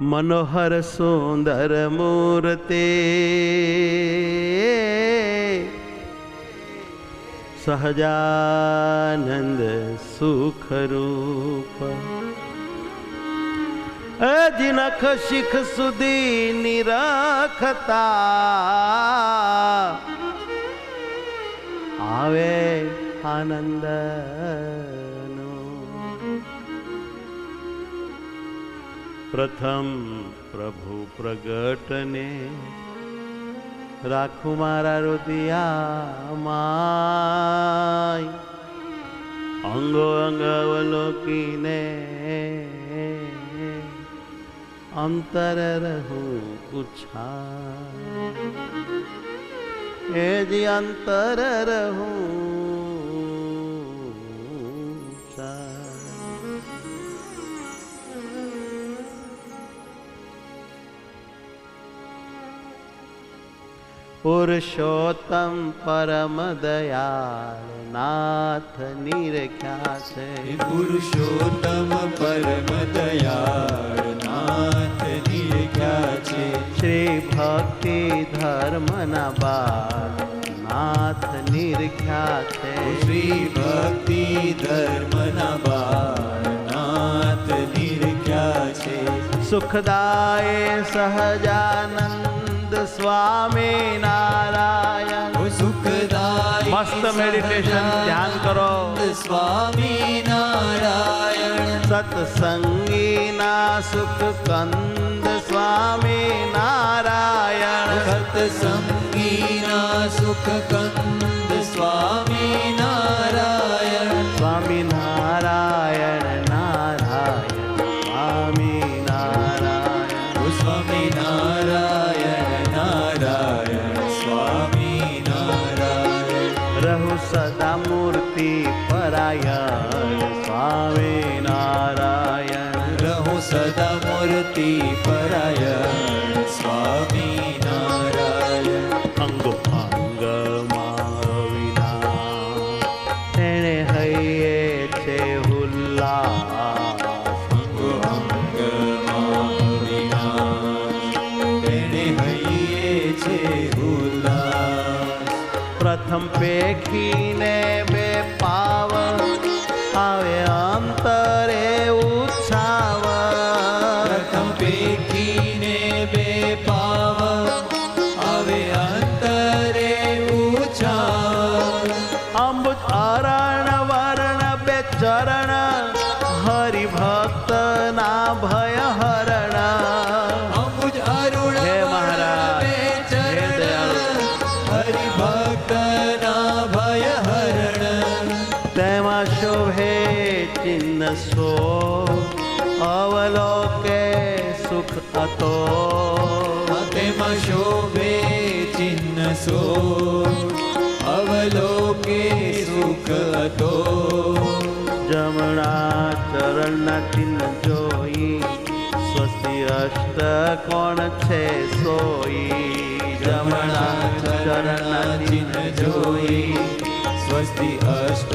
मनोहर सुंदर मूर्ति सहजानंद सुख रूप जिनख शिख सुधी निरखता आवे आनंद प्रथम प्रभु प्रगटने राखू मारा रुदिया माय अंगो अंगवलोकीने अंतर रहूं पूछा ए जी अंतर रहूं पुरुषोत्तम परम दयाल नाथ निरख्या छे पुरुषोत्तम परम दयाल नाथ निरख्या छे श्री भक्ति धर्म ना बाल नाथ निरख्या छे श्री भक्ति धर्म ना बाल नाथ निरख्या छे सुखदाय सहजानंद स्वामी नारायण सुखदाय मस्त मेडिटेशन ध्यान करो स्वामी नारायण सत्संगी ना सुख कंद स्वामी नारायण सत्संगी ना सुख कंद स्वामी नारायण स्वामी नारायण नारायण स्वामी नारायण स्वामी नारायण नारायण स्वामी नारायण रहु सदा मूर्ति परायण स्वामी नारायण रहु सदा मूर्ति परायण स्वामी नारायण अंगो अंग विना तेने हये छे हुल्लास अंगो अंग विना तेने हये छे हुल्लास प्रथम पेखीने बे पाव आवे अंतरे उत्साव प्रथम पेखीने बे पाव आवे अंतरे उछाव अम्बुज अरण वर्ण बे चरण हरि भक्त ना भय हरण अम्बुज अरुण हे महाराज, बे चरण हे दयाळु। हरि भक्त ना भय हरण तेमा शोभे चिन्ह सो अवलोके सुख अतो तेमा शोभे चिन्ह सो अवलोके सुख अतो जमणा चरण चिन्ह जोई स्वस्ति अष्ट कोण छे सोई जमणा चरण चिन्ह जोई स्वस्ति अष्ट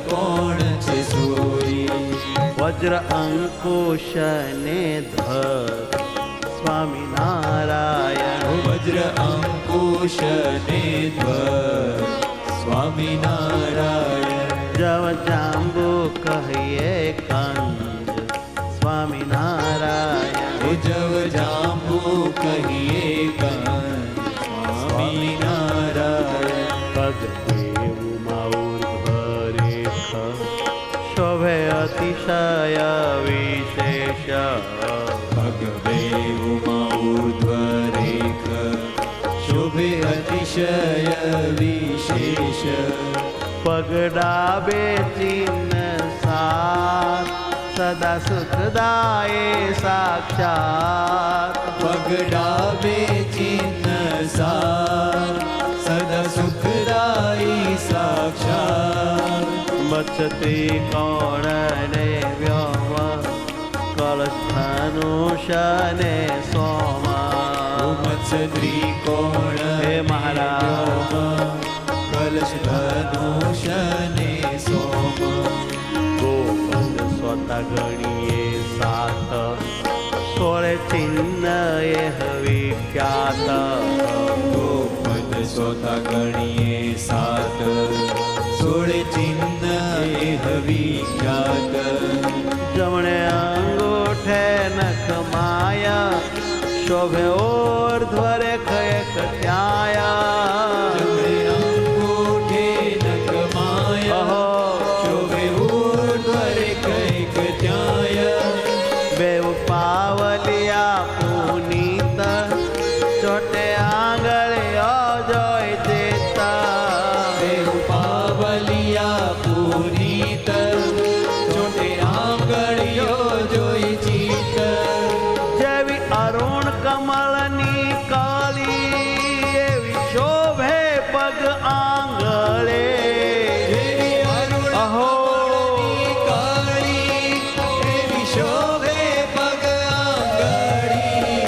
कोण छे सोई वज्र अंकुश ने धर स्वामी नारायण वज्र अंकुश ने ध्वर स्वामी नारायण जव जाम्बू कहिए कंज स्वामी नारायण जव जाम्बू कहिए कंज स्वामी नारायण पग देव मौर्ध्वरेख शोभे अतिशय विशेष भगवे उमाऊर्ध्वरेख शोभे अतिशय विशेष पगडाबे चिन्ह साथ सदा सुखदाये साक्षात पगडाबे चिन्ह सार सदा सुखदायी साक्षात बचती कोण ने व्योम कलस्थानुष ने सोम मत्स्यद्री कोण हे महाराज कलश धनुष ने सोम गोपद स्वतः गणिये सात सोळे ચિહ્ન એહ વિખ્યાત ગોપદ સોતા ગણીએ 7 16 ચિહ્ન એહ વિખ્યાત જમણે અંગૂઠે નખ માયા શોભે ઓર્ધ્વરે ખયક ત્યાયા જમણે અંગૂઠે નખ માયા શોભે ઊર્ધ્વરે કંઈક ત્યાયા બેઉ પાવલિયા પુનીત ચોટે આંગળીઓ જોઈ દેતા બેઉ પાવલિયા પુનીત ચોટે આંગળીઓ જોઈ ચિત્ત જેવી અરુણ કમળની કાલી એવી શોભે પગ આંગળે જેવી અરુણ અહો. કમળની કાળી એવી શોભે પગ આંગળી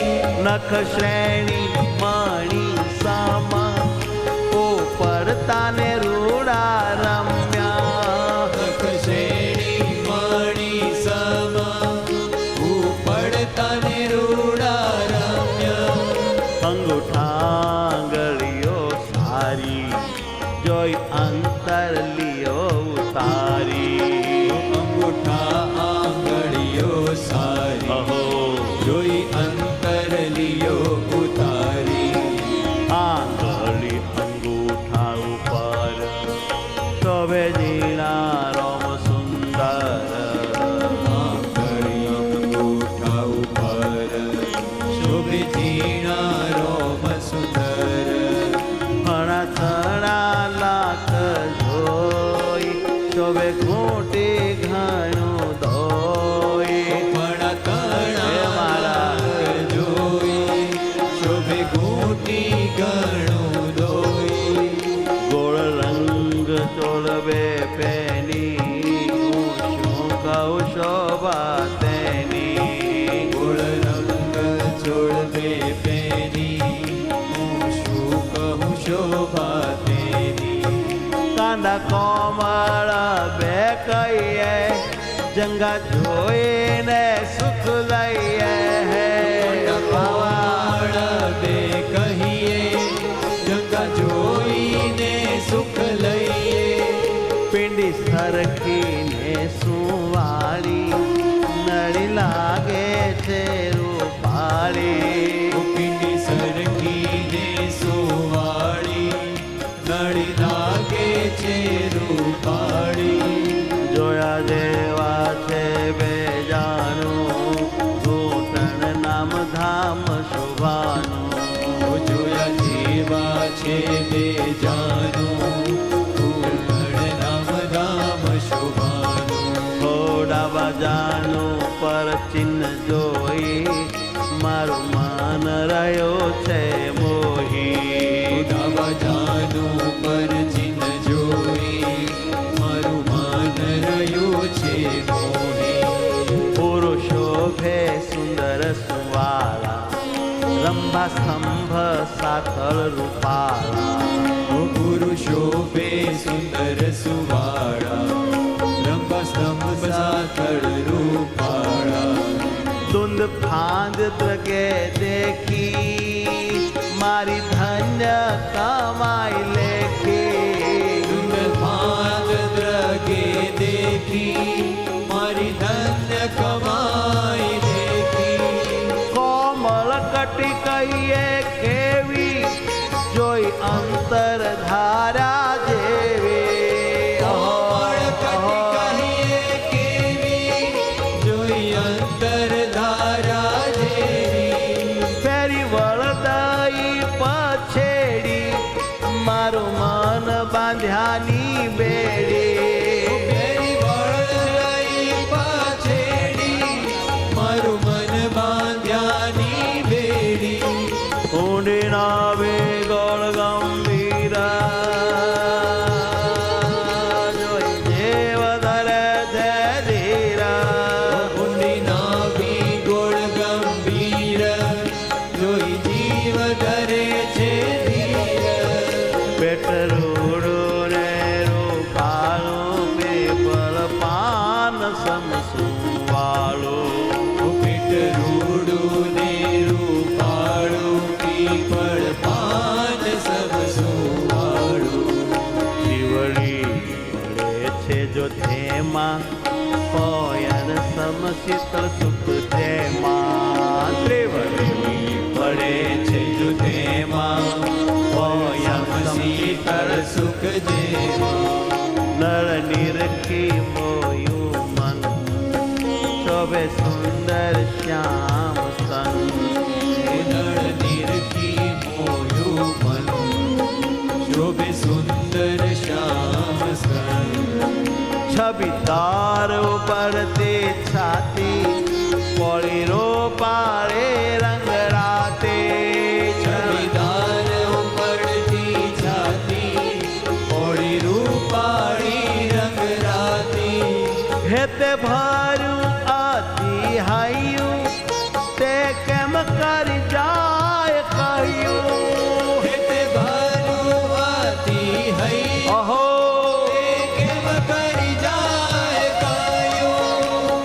નખ શ્રેણી મણી સામા ઉપર તાને રૂડા રમ્યા નખ શ્રેણી મણી સમા ઉપડતા ને રૂડા રમ્યા અંગૂઠાંગળીઓ સારી જોઈ અંતર લિયો ઉતારી અંગૂઠા આંગળીઓ સારી અહો જોઈ અંતર લિયો ઉતારી આંગળી અંગૂઠા ઉપર શોભે ઝીણા રોમ સુંદર આંગળી અંગૂઠા ઉપર શોભે ઝીણા રોમ સુંદર ફણા થણા લાખ જોઈ શોભે ઘૂંટી ઘણું ધોઈ પણ હે મારા. તણા જોઈ શોભે ઘૂંટી ઘણું દોઈ ગોળ રંગ ચોળવે પેની હું શું કહું શોભા તેની ગોળ રંગ ચોળવે પેની હું શું કહું શોભા તેની કાંદા કોમળ બે કહીએ જંગા જોઈને સુખ લઈએ કપાળ બે કહીએ જંગા જોઈને સુખ લઈએ પિંડી સરખીને સુવાળી નળી લાગે છે રૂપાળી પિંડી સરકીને સુવાળી નળી લાગે છે રૂપાળી જોયા જેવા છે બેજાનું ઘૂંટણ નામ ધામ શોભાનું જોયા જેવા છે બે જાનું પૂર્ણ નામ ધામ શોભાનું થોડા બાજાનું પર ચિહ્ન જોઈ મારું માન રહ્યો છે મોહી ઉદાવા જાનું પર ચિહ્ન જોઈ મારું માન રહ્યું છે મોહી પુરુષો ભે સુંદર સુવાળા રંભા સ્તંભ સાથળ રૂપાળા પુરુષો બે સુંદર સુવાળા રંભા સ્તંભ સાકળ રૂપાળા ધુંધ ફાંદ દ્રગે દેખી મારી ધન્ય કમાઈ લેખી દુર્ભાગ દ્રગે દેખી મારી ધન્ય કમાઈ દેખી કોમળ કટી કહીએ કેવી જોઈ અંતર ધારા જેવી કોમળ કટી કહીએ કેવી જોઈ અંતર ધારા જેવી ફેરી વળદાઈ પછેડી મારું મન બાંધ્યાની બેડી ફેરી વળઈ પાછેડી મારું મન બાંધ્યાની બેડી શીતળ સુખ જેમાં ત્રિવળી પડે છે તેમાં ઓયમ શીતળ સુખ જેમાં નળ નિરખી મોયું મન શોભે સુંદર શ્યામ સન નળ નિરખી મોયું મન શોભે સુંદર શ્યામ સન છબી તાર ઉપર તે છાતી પોળી રો પાળે રંગ રાતે છબીદાર ઉપડતી છાતી ઓળી રૂપાળી રંગ રાતી હેતે ભર્યું આથી હાયું તે કેમ કરી જાય કહ્યું હેતે ભરું આતી હૈ અહો કેમ કરી જાય કાયો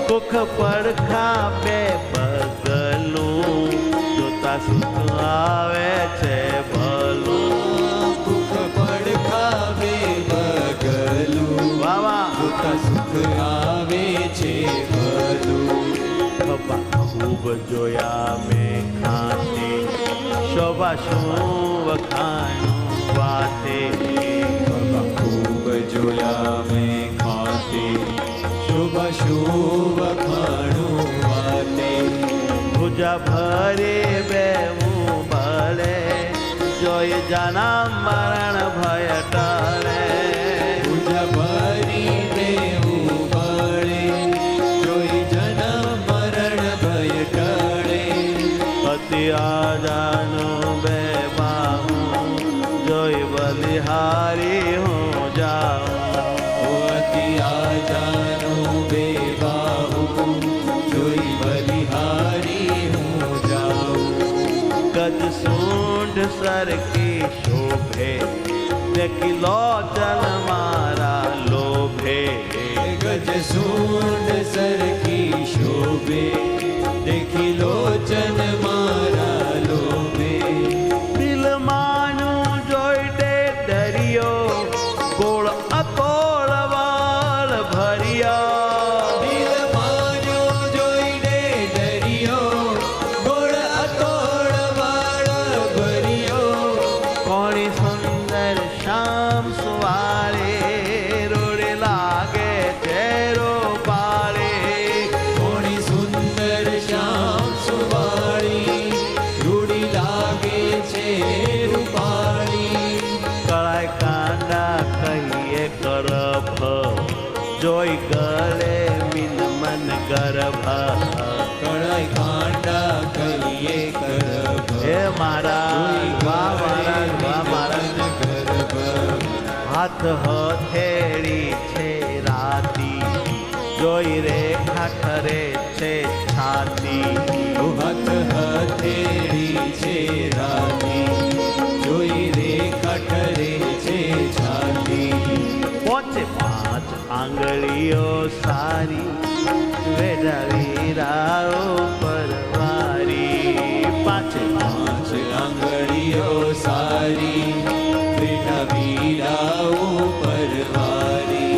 સુખ પડખા બે બગલું જોતા સુખ આવે છે ભલું સુખ પડખાવે બગલું વાવા જોતા સુખ આવે છે બધું ખભા ખૂબ જોયા મેં ખાતે શોભા શું વખાણું વાતે ખૂબ જોયા મેં ખાતે શુભ શુભ ખાણું વાતે ભુજા ભરે બેવું ભળે જોઈ જાના મરણ ભય ટળે પૂજા ભરી દેવું પડે જોઈ જન્મ મરણ ભય ટળે અતિ આજાનું બે બાહું જોઈ બલિહારી હું જાઉં અતિ આજાનું બે બાહુ જોઈ બલિહારી હું જાઉં ગજ સૂંઢ સરકી શોભે દેખી લોચન મારા લોભે ગજ સૂંઢ સરખી શોભે દેખી લોચન મારા લોભે દિલ માનું જોઈ દે દરિયો ગોળ અકોળ વાળ ભર્યા દિલ માન્યો જોઈને ડરિયો ગોળ અતોડ વાળ ભર્યો કોણી સુંદર શ્યામ સુવારે રોડે લાગે ચેરો પારે કોણી સુંદર શ્યામ સુવાળી રૂડી લાગે છે રૂપાળી કળાય કાંડા કહીએ કરભ જોઈ ગળે મિન મન ગર્ભ કળાઈ કાંડા કહીએ કરભ હે મહારાજ વાહ મહારાજ વાહ મહારાજ ગર્ભ હાથ હથેળી છે રાતી જોઈ રેખા ઠરે છે છાતી હાથ હથેળી છે રાતી જોઈ રે કઠરે છે છાતી પોચે પાંચ આંગળીઓ સારી વેઢા વીરાઓ પરવારી પાછે પાંચ આંગળીઓ સારી બેઠા વીરાઓ પરવારી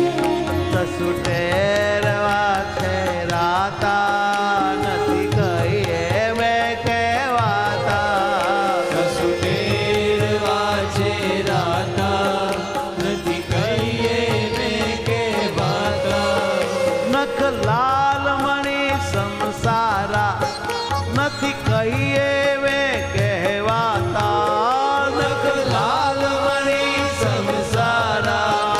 સસુટેરવા છે રાતા નથી કહીએ મેં કહેવાતા સુટેરવા છે રાતા નથી કહીએ મેં કહેવાતા નખ લાલ મણી સંસારા નથી કહીએ મેં કહેવાતા નખ લાલ મણી સંસારા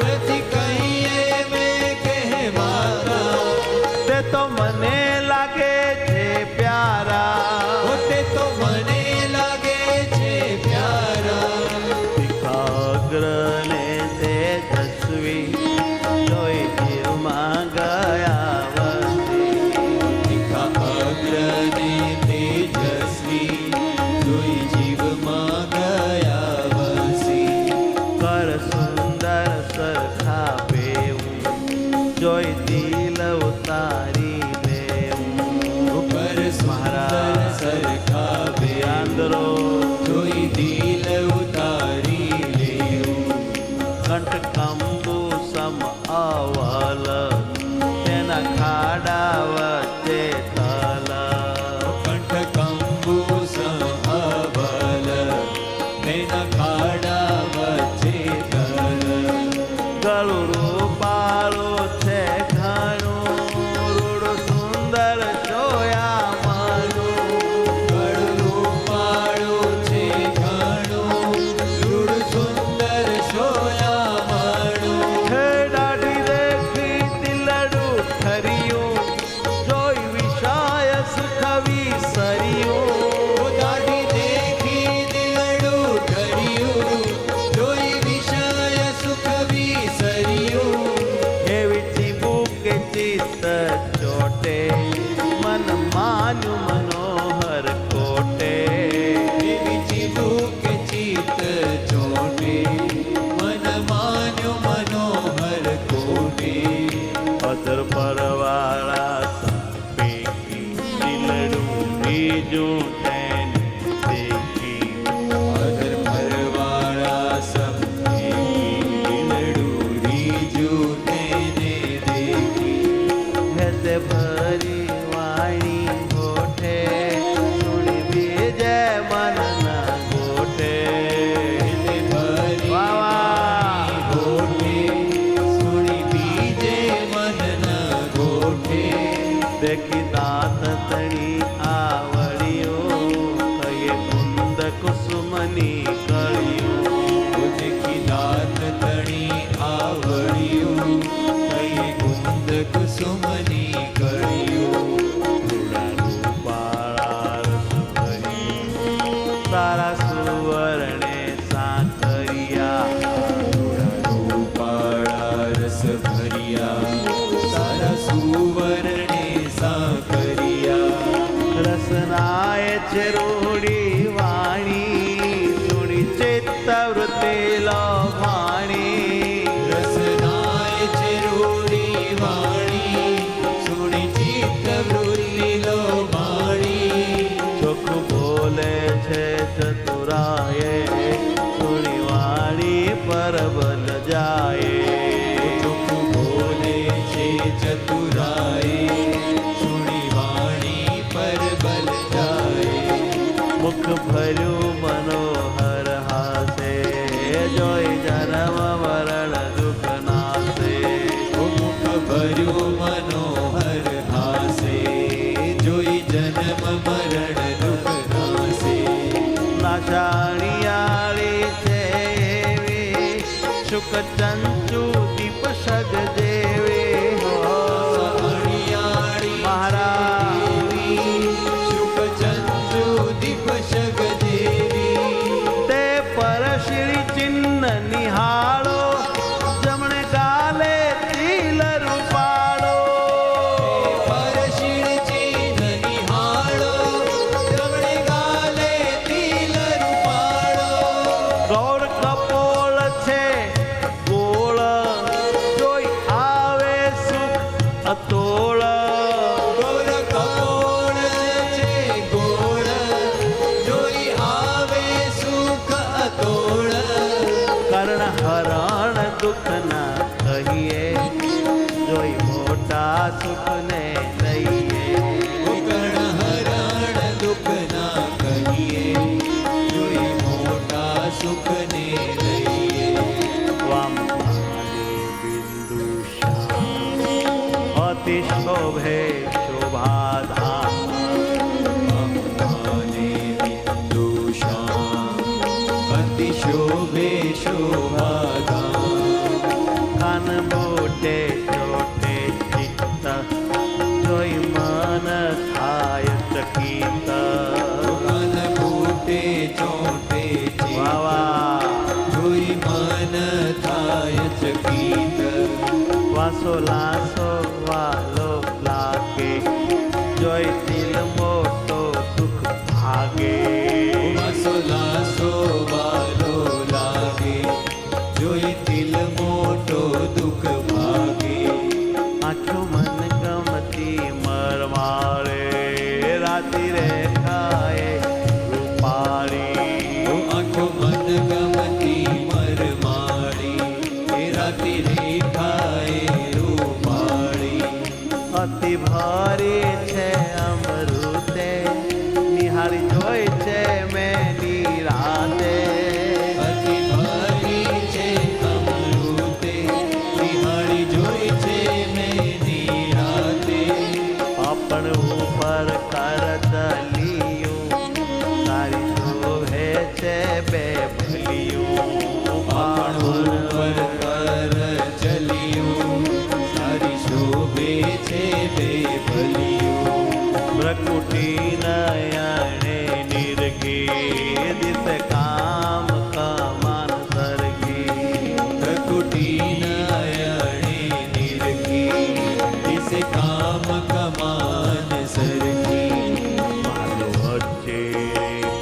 નથી કહીએ મેં કહેવાતા તે તો મને લાગે છે પ્યારા હોતે તો મને લાગે છે પ્યારા તીખાગ્ર ને તેજસ્વી જોઈ જીવમાં ગયા વસી તીખા અગ્રને તેજસ્વી ત્રીજું તેને દેખી અધર પરવાળા સબ દિલડું રીજું તેને દેખી હેતે ભરી વાણી ગોઠે સુણી બીજે મનના ગોઠે ભરી વાણી ગોઠે સુણી બીજે મનના ગોઠે દેખી દાંત તણી આવડ્યો કયે કુંદ કુસુમની કળિયો દેખી દાંત તણી આવડ્યું કઈ કુંદ કુસુમની કળિયું રૂપાળા રસ ભરી તારા સુવર્ણે સાંકરિયા રૂપાળા રસ ભર્યા સારા સુવર્ણે સાકરિયા રસનાય છે રૂડી વાણી સુણી ચિત્ત વૃત્તિ લોભાણી રસનાય છે રૂડી વાણી સુણી ચિત્ત વૃત્તિ લોભાણી ચોખ બોલે છે ચતુરાએ સુણી વાણી પરબલ જાય ચોખ બોલે છે ચતુરાએ સુણી વાણી પર બલ જાય મુખ ભર્યું મનોહર હાસે જોઈ જન્મ મરણ દુઃખ નાશે મુખ ભર્યું મનોહર હાસે જોઈ જન્મ મરણ દુઃખ નાશે નાશાણિયાળી છે એવી શુક ચંચુ દીપ સગ જેવી અણિયાળી મહારાજ શુક ચંદ્રુ દીપ શગ દેવી તે પરશીળી ચિહ્ન નિહાળો જમણે ગાલે તિલ રૂપાળો પરશીળ ચિહ્ન નિહાળો જમણે ગાલે તિલ રૂપાળો ગૌર કપોળ છે ગોળ જોઈ આવે સુખ અતોળ ગોર કપોળ છે ગોળ જોઈ આવે સુખ અતોળ કર્ણ હરણ દુઃખ ના કહીએ જોઈ મોટા સુખ ને લઈએ કર્ણ હરણ દુઃખ ના કહીએ જોઈ મોટા સુખ ને લઈએ વામભાની બિંદુ શ્યામ અતિ શોભે શોભાધામ અંબાને બિંદુ શ્યામ અતિ શોભે શોભાધામ કાન મોટે ચોટે ચિત્ત જોઈ મન થાય ચકિત કાન મોટે ચોટે વાવા જોઈ મન થાય ચકિત વાસો લાસો વાલો લાગે જોઈ દિલ મોટો દુઃખ ભાગે વાસો લાસો વાલો લાગે જોઈ દિલ મોટો દુઃખ ભાગે આંખો મન ગમતી મરમાળે રાતિ રેખાએ રૂપાળી આંખો મન ગમતી મર માળી એ રાતિ રેખાએ રૂપાળી અતિ ભારી છે અમૃતે નિહાળી જોઈ છે મેં નિરાતે અતિ ભારી છે અમૃતે નિહાળી જોઈ છે મેં નિરાતે આપણ ઉપર કરત લીયું તારી શોભે છે બે ભલિયું આપણ ઉપર કર ચલિયું સારી શોભે છે બે ભલિયું પ્રકૃતિ નયણે નિર્ગી દિશ કામ કમાન સરગી પ્રકૃતિ નયણે નિરખી દિશે કામ કમાન સરખી મારો વચ્ચે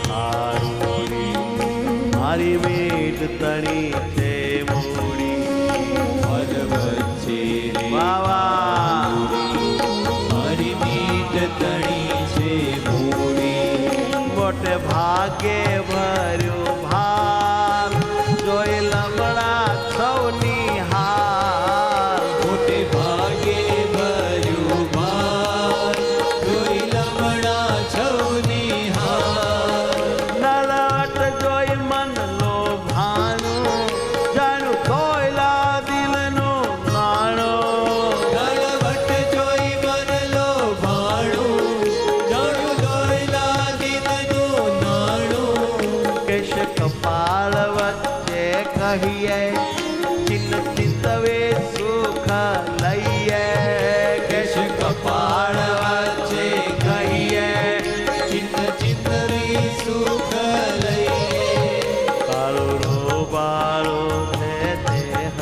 ખારોડી મારી મીઠ તણી છે મૂડી મન વચ્ચે રે વાવા મારી મીઠ તણી છે મૂડી મોટે ભાગે ભર્યું ભાર જોઈ લમણા સૌની હાર મોટે ભાગે ભર્યું ભાર જોઈ લમણા છૌની હાર નલવટ જોઈ મન લોભાનું જાણું કોયલા દિલનું નાણું નળવટ જોઈ મન લોભાણું જાણું દોયલા દિલનું નાણું કેશ કપાળ વચ્ચે કહીએ ચિન્ન ચિંતવે સુખ લઈએ કેશ કપાળ વચ્ચે કહીએ ચિંત ચિંતવી સુખ લઈએ કાળો રોબાળો છે દેહ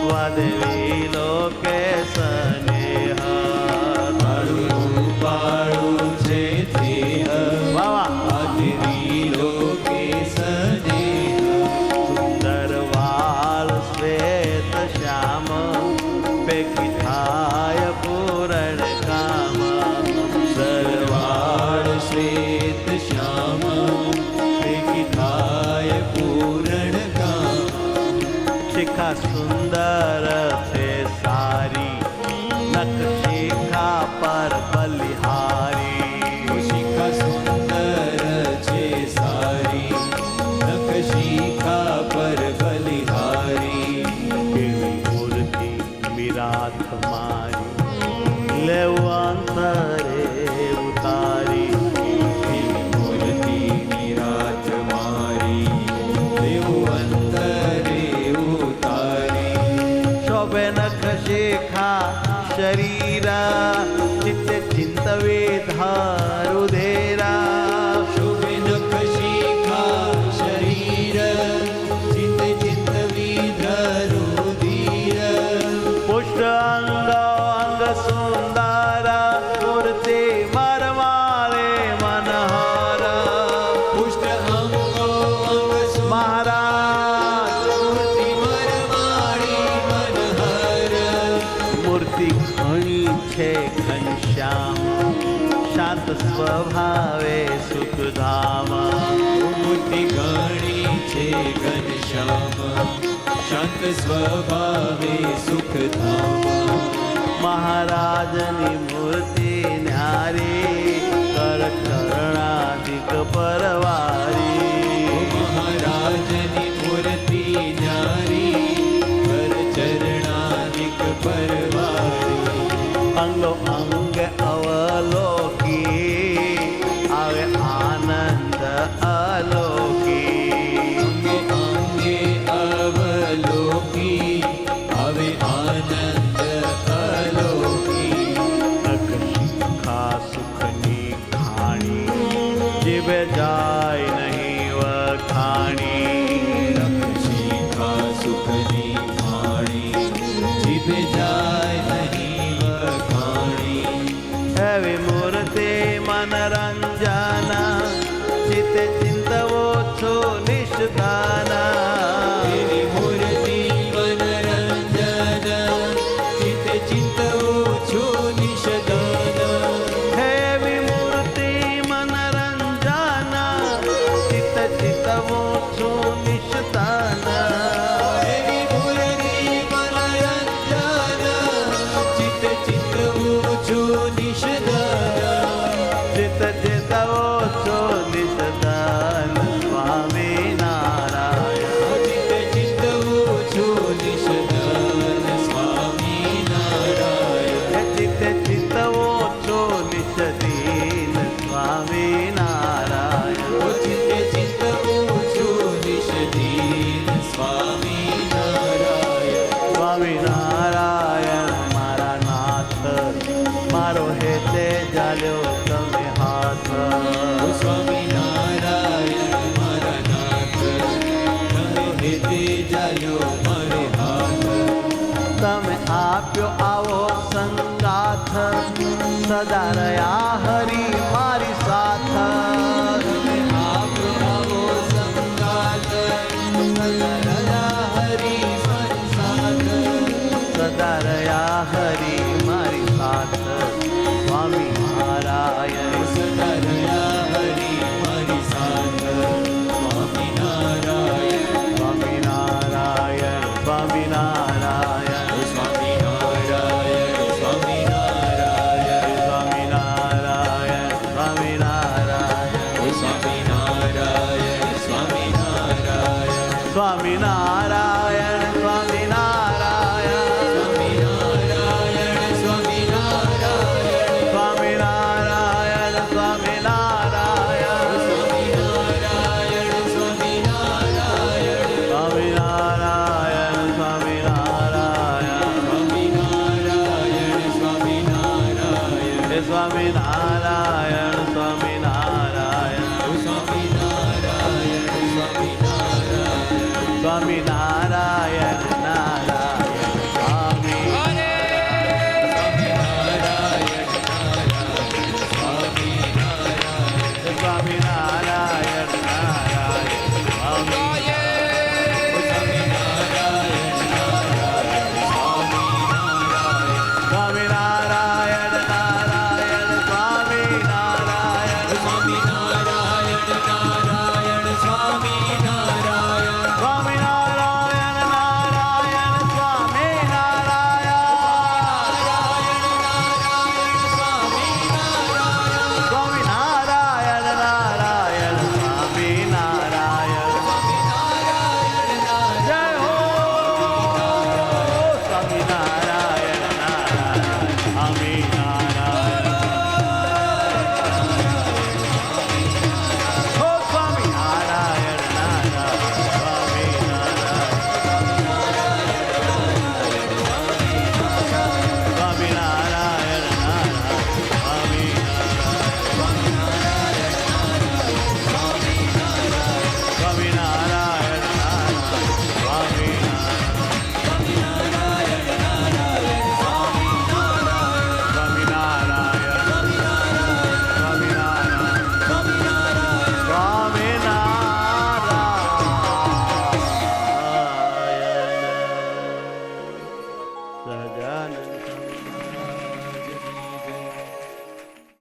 વાદવી લોકે સ્નેહ કાળું પાળું છે દેહ વાવા આદરી લોકે સદેહ સુંદર વાળ શ્વેત શ્યામ પૈકી થાય પૂરણ કામ સરવાળ શ્વેત શ્યામ પૈકી થાય પૂરણ કામ શિખા સુંદર છે સારી નખ શિખા પર બલિહારી શિખા સુંદર છે સારી નખ શિખા પર બલિહારી કેવી મૂર્તિ વિરાટ મારી લેવું અંતરે ઉતારી મૂર્તિ નિરાજ મારી દેવું અંતરે ઉતારી શોભે નખ શિખા શરીર ચિત્ત ચિંતવે ધારુ ધેરા શુભ નખ શિખા શરીર ચિત્ત ચિત્ત વિધરુ ધીર પુષ્ટ અંગ અંગ સુંદર મૂર્તિ મરમાળે મનહર પુષ્ટ અંગો અંગ મહારાજ મૂર્તિ મરમાળી મનહર મૂર્તિ ઘણી છે ઘનશ્યામ શાંત સ્વભાવે સુખધામ મૂર્તિ ઘણી છે ઘનશ્યામ શાંત સ્વભાવે સુખધામ મહારાજની મૂર્તિ ન્યારી કર કરણાધિક પરવારી મહારાજની મૂર્તિ ન્યારી કર ચરણાધિક પરવારી અંગો અંગ અવલોકી આવે આનંદ અલોકી અંગે અંગે અવલોકી આવે આનંદ અલોકી નખ શિખા સુખની ખાણી જીવે જાય નહીં વખાણી શિખા સુખની ખાણી જીભે જાય નહીં વખાણી એવી મૂર્તિ મનરંજન ચિત્તે ચિંતવો છો નિષ્ઠાન તેરી મૂર્તિ મનરંજન ચિત્ત ચિંતવું છું નિષદાન એવી મૂર્તિ મનરંજન ચિત્ત ચિંતવો છો નિષ્ઠાન એવી મૂર્તિ મનરંજન ચિત્ત ચિંતવું છું નિષદાન ચિત્ત ચિંતવો છો નિષ્ઠાન સ્વામી નારાયણ ચિત્ત ચિંતવું છું નિષદાન સ્વામી નારાયણ ચિત્તે ચિંતવો છો નિષ્ઠીન સ્વામી નારાયણ ચિત્તે ચિંતવું છું નિષદીન સ્વામી નારાયણ સ્વામી નારાયણ મારા નાથ મારો હેતે જાલ્યો તમે હાથ સ્વામી નારાયણ મારા નાથ તમે હેતે જાલ્યો મારે હાથ તમે આપ્યો આવો સંગાથ સદા રહ્યા હરી મારી સાથ તમે આપો આવો સંગાત સદા હરી સંસાર સદા રહ્યા હરી મારી સાથ સ્વામી નારાયણ સદા રહ્યા હરી સ્વામિનારાયણ સ્વામિનારાયણ સ્વામિનારાયણ સ્વામિનારાયણ સ્વામિનારાયણ સ્વામિનારાયણ સ્વામિનારાયણ સ્વામિનારાયણ સ્વામિનારાયણ સ્વામિનારાયણ સ્વામિનારાયણ સ્વામિનારાયણ સ્વામિનારાયણ સ્વામિનારાયણ હે સ્વામિનારાયણ સ્વામિનારાયણ સ્વામિનારાયણ સ્વામિનારાયણ સ્વામિનારાયણ નારાયણ સ્વામી સ્વામિનારાયણ નારાયણ સ્વામિનારાયણ સ્વામિનારાયણ